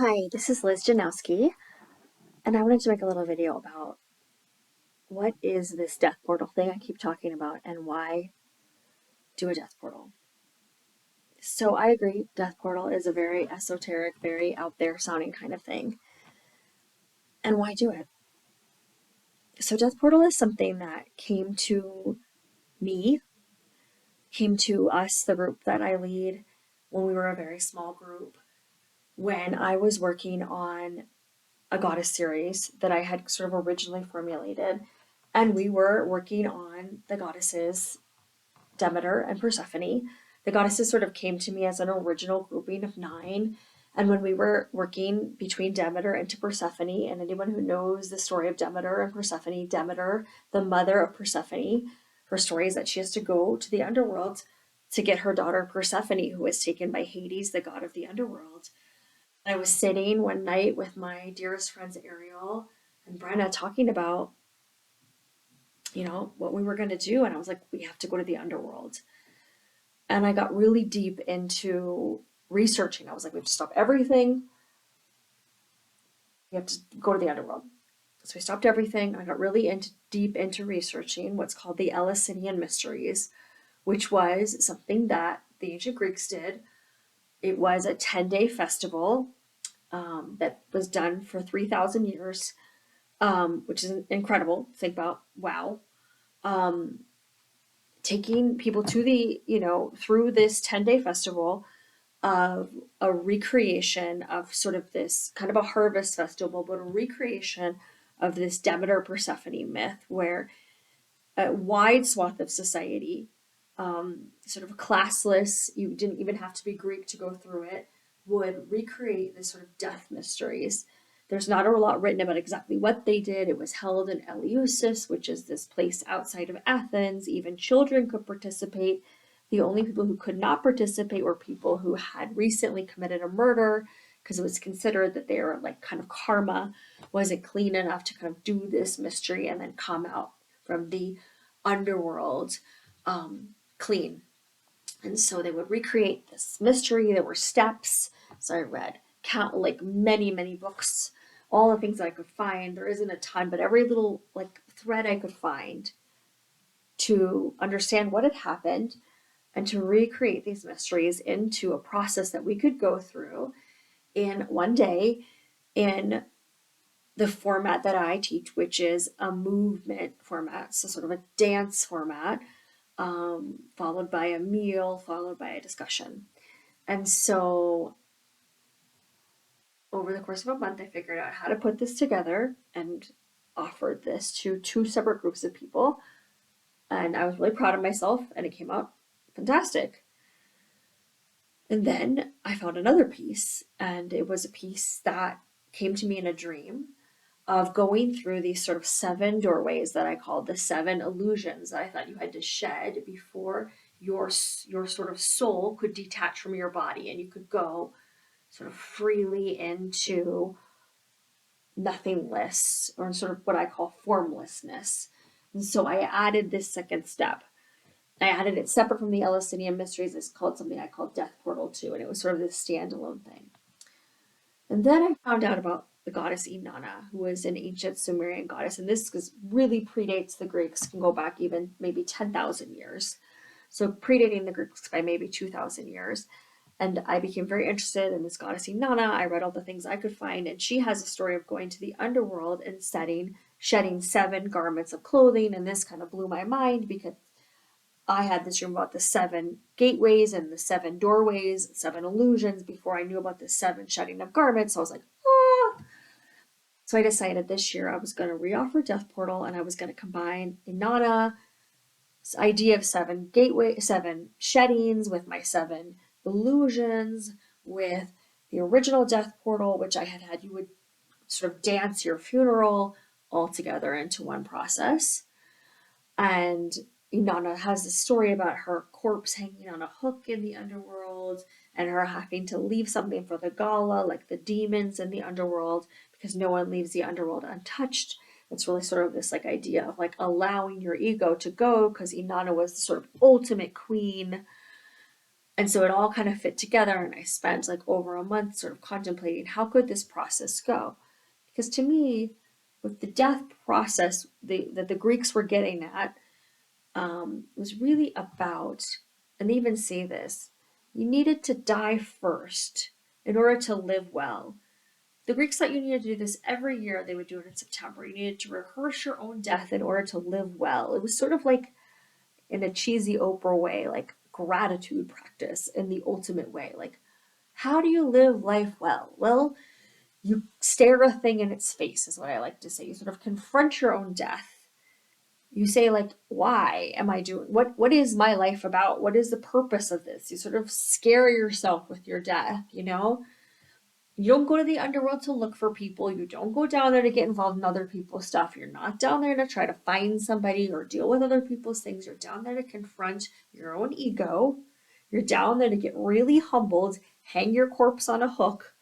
Hi, this is Liz Janowski, and I wanted to make a little video about what is this death portal thing I keep talking about and why do a death portal. So I agree, death portal is a very esoteric, very out there sounding kind of thing. And why do it? So death portal is something that came to me, came to us, the group that I lead, when we were a very small group, when I was working on a goddess series that I had sort of originally formulated. And we were working on the goddesses Demeter and Persephone. The goddesses sort of came to me as an original grouping of 9. And when we were working between Demeter and to Persephone, and anyone who knows the story of Demeter and Persephone, Demeter, the mother of Persephone, her story is that she has to go to the underworld to get her daughter Persephone, who was taken by Hades, the god of the underworld. I was sitting one night with my dearest friends Ariel and Brenna talking about, what we were going to do. And I was like, we have to go to the underworld. And I got really deep into researching. I was like, we have to stop everything. We have to go to the underworld. So we stopped everything. I got really deep into researching what's called the Eleusinian Mysteries, which was something that the ancient Greeks did. It was a 10-day festival that was done for 3,000 years, which is incredible. Think about, wow. Um, Taking people to through this 10-day festival of a recreation of sort of this kind of a harvest festival, but a recreation of this Demeter Persephone myth where a wide swath of society, sort of classless, you didn't even have to be Greek to go through it, would recreate this sort of death mysteries. There's not a lot written about exactly what they did. It was held in Eleusis, which is this place outside of Athens. Even children could participate. The only people who could not participate were people who had recently committed a murder, because it was considered that their like kind of karma wasn't clean enough to kind of do this mystery and then come out from the underworld clean. And so they would recreate this mystery. There were steps. So I read like many books, all the things that I could find. There isn't a ton, but every little like thread I could find to understand what had happened and to recreate these mysteries into a process that we could go through in one day in the format that I teach, which is a movement format, so sort of a dance format, followed by a meal, followed by a discussion. And so over the course of a month, I figured out how to put this together and offered this to 2 separate groups of people. And I was really proud of myself, and it came out fantastic. And then I found another piece, and it was a piece that came to me in a dream of going through these sort of 7 doorways that I called the 7 illusions that I thought you had to shed before your sort of soul could detach from your body and you could go sort of freely into nothingness, or sort of what I call formlessness. And so I added this second step. I added it separate from the Eleusinian Mysteries. It's called something I called Death Portal 2, and it was sort of this standalone thing. And then I found out about the goddess Inanna, who was an ancient Sumerian goddess. And this really predates the Greeks, can go back even maybe 10,000 years. So predating the Greeks by maybe 2,000 years. And I became very interested in this goddess Inanna. I read all the things I could find, and she has a story of going to the underworld and shedding 7 garments of clothing. And this kind of blew my mind because I had this dream about the 7 gateways and the 7 doorways, 7 illusions before I knew about the 7 shedding of garments. So I was like, ah. So I decided this year I was going to reoffer Death Portal, and I was going to combine Inanna's idea of 7 sheddings with my 7 illusions, with the original Death Portal, which I had you would sort of dance your funeral all together into one process. And Inanna has this story about her corpse hanging on a hook in the underworld and her having to leave something for the gala, like the demons in the underworld, because no one leaves the underworld untouched. It's really sort of this like idea of like allowing your ego to go, because Inanna was the sort of ultimate queen. And so it all kind of fit together, and I spent like over a month sort of contemplating how could this process go? Because to me, with the death process that the Greeks were getting at, was really about, and they even say this, you needed to die first in order to live well. The Greeks thought you needed to do this every year. They would do it in September. You needed to rehearse your own death in order to live well. It was sort of like, in a cheesy Oprah way, like gratitude practice in the ultimate way. Like, how do you live life well? Well, you stare a thing in its face, is what I like to say. You sort of confront your own death. You say, like, why am I doing what is my life about? What is the purpose of this? You sort of scare yourself with your death, you know? You don't go to the underworld to look for people. You don't go down there to get involved in other people's stuff. You're not down there to try to find somebody or deal with other people's things. You're down there to confront your own ego. You're down there to get really humbled, hang your corpse on a hook,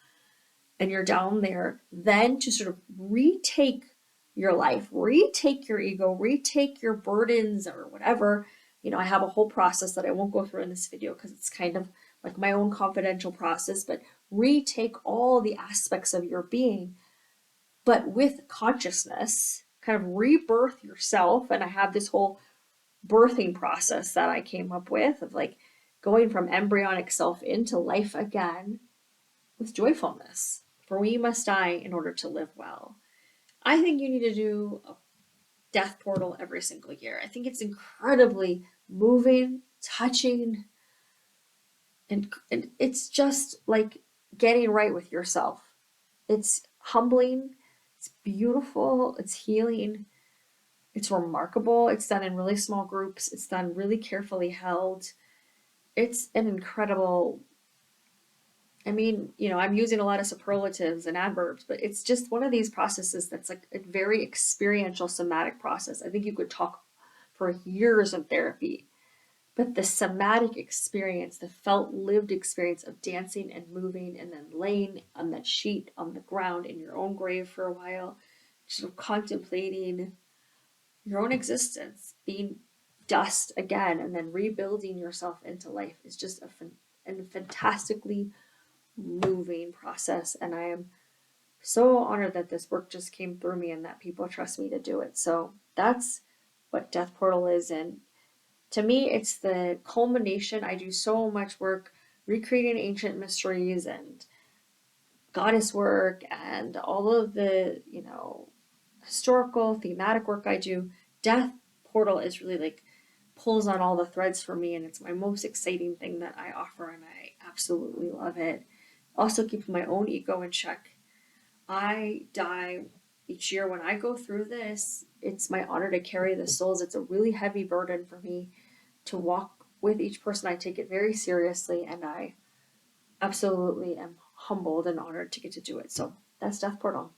and you're down there then to sort of retake your life, retake your ego, retake your burdens or whatever. You know, I have a whole process that I won't go through in this video because it's kind of like my own confidential process, but retake all the aspects of your being, but with consciousness, kind of rebirth yourself. And I have this whole birthing process that I came up with of like going from embryonic self into life again with joyfulness. For we must die in order to live well. I think you need to do a death portal every single year. I think it's incredibly moving, touching, and it's just like getting right with yourself. It's humbling, it's beautiful, it's healing, it's remarkable. It's done in really small groups, it's done really carefully held. It's an incredible, I mean, you know, I'm using a lot of superlatives and adverbs, but it's just one of these processes that's like a very experiential somatic process. I think you could talk for years in therapy, but the somatic experience, the felt lived experience of dancing and moving and then laying on that sheet on the ground in your own grave for a while, sort of contemplating your own existence, being dust again, and then rebuilding yourself into life is just a fantastically moving process. And I am so honored that this work just came through me and that people trust me to do it. So that's what Death Portal is. And to me, it's the culmination. I do so much work recreating ancient mysteries and goddess work and all of the, you know, historical, thematic work I do. Death Portal is really like pulls on all the threads for me, and it's my most exciting thing that I offer, and I absolutely love it. Also keeps my own ego in check. I die each year when I go through this. It's my honor to carry the souls. It's a really heavy burden for me to walk with each person. I take it very seriously, and I absolutely am humbled and honored to get to do it. So that's Death Portal.